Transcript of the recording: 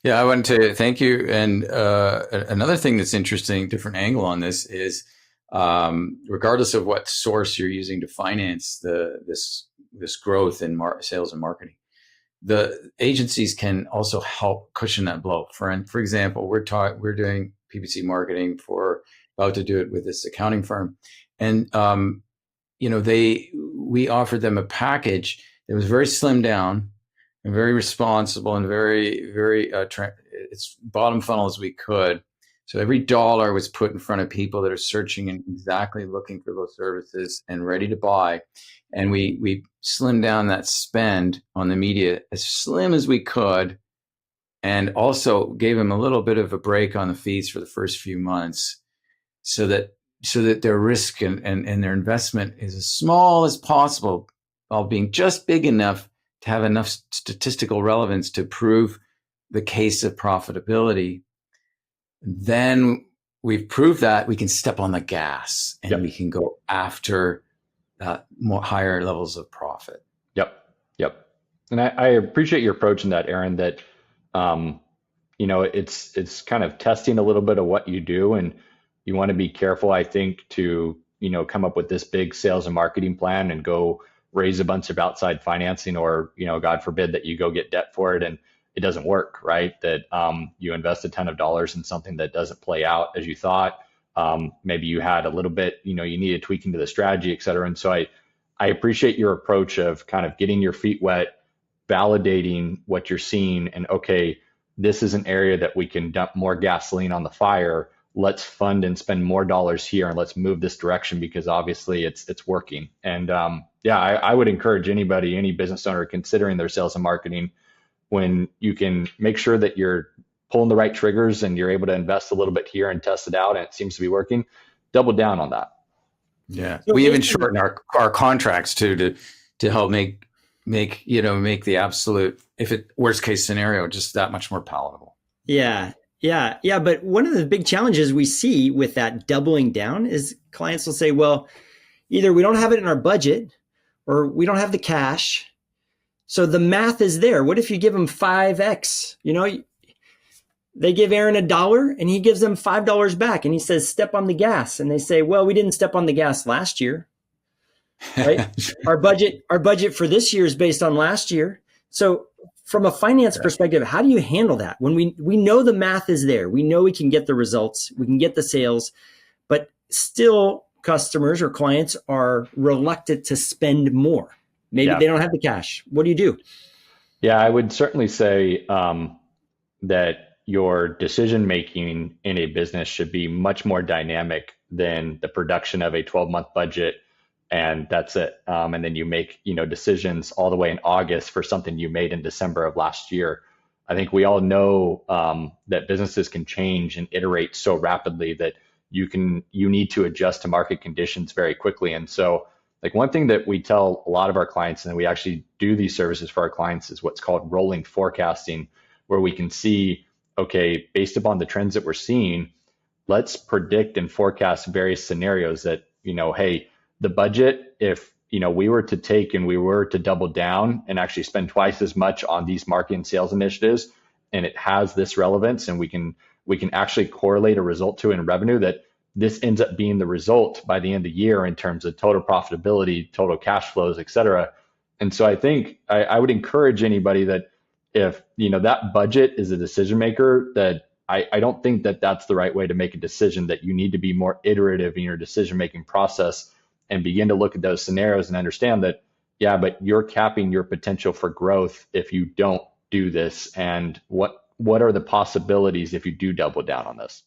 Yeah, I wanted to thank you. And another thing that's interesting, different angle on this is, regardless of what source you're using to finance this growth in sales and marketing, the agencies can also help cushion that blow. For example, we're doing PPC marketing for about to do it with this accounting firm, and we offered them a package that was very slimmed down and very responsible and very it's bottom funnel as we could. So every dollar was put in front of people that are searching and exactly looking for those services and ready to buy. And we slimmed down that spend on the media as slim as we could, and also gave them a little bit of a break on the fees for the first few months, so that their risk and their investment is as small as possible, while being just big enough to have enough statistical relevance to prove the case of profitability. Then we've proved that we can step on the gas and Yep. we can go after more higher levels of profit. Yep. And I appreciate your approach in that, Aaron, that, it's kind of testing a little bit of what you do, and you want to be careful, I think, to, come up with this big sales and marketing plan and go raise a bunch of outside financing, or, God forbid that you go get debt for it and it doesn't work, right? That you invest a ton of dollars in something that doesn't play out as you thought. Maybe you had a little bit, you needed tweaking to the strategy, et cetera. And so I appreciate your approach of kind of getting your feet wet, validating what you're seeing, and okay, this is an area that we can dump more gasoline on the fire. Let's fund and spend more dollars here, and let's move this direction because obviously it's working. And I would encourage anybody, any business owner considering their sales and marketing, when you can make sure that you're pulling the right triggers and you're able to invest a little bit here and test it out and it seems to be working, double down on that. Yeah, so we even shorten our contracts too to help make the absolute, if it worst case scenario, just that much more palatable. Yeah. But one of the big challenges we see with that doubling down is clients will say, well, either we don't have it in our budget or we don't have the cash. So the math is there. What if you give them 5X? They give Aaron $1 and he gives them $5 back and he says, step on the gas. And they say, well, we didn't step on the gas last year, right? Our budget for this year is based on last year. So from a finance perspective, how do you handle that? When we know the math is there, we know we can get the results, we can get the sales, but still customers or clients are reluctant to spend more. Maybe they don't have the cash. What do you do? Yeah, I would certainly say that your decision-making in a business should be much more dynamic than the production of a 12-month budget, and that's it. And then you make, decisions all the way in August for something you made in December of last year. I think we all know that businesses can change and iterate so rapidly that you need to adjust to market conditions very quickly. And so, like, one thing that we tell a lot of our clients, and we actually do these services for our clients, is what's called rolling forecasting, where we can see, okay, based upon the trends that we're seeing, let's predict and forecast various scenarios that, hey, the budget, if, we were to take and we were to double down and actually spend twice as much on these marketing sales initiatives, and it has this relevance, and we can actually correlate a result to in revenue, that this ends up being the result by the end of the year in terms of total profitability, total cash flows, et cetera. And so I think I would encourage anybody that if, that budget is a decision maker, that I don't think that that's the right way to make a decision, that you need to be more iterative in your decision-making process and begin to look at those scenarios and understand that, yeah, but you're capping your potential for growth if you don't do this. And what are the possibilities if you do double down on this?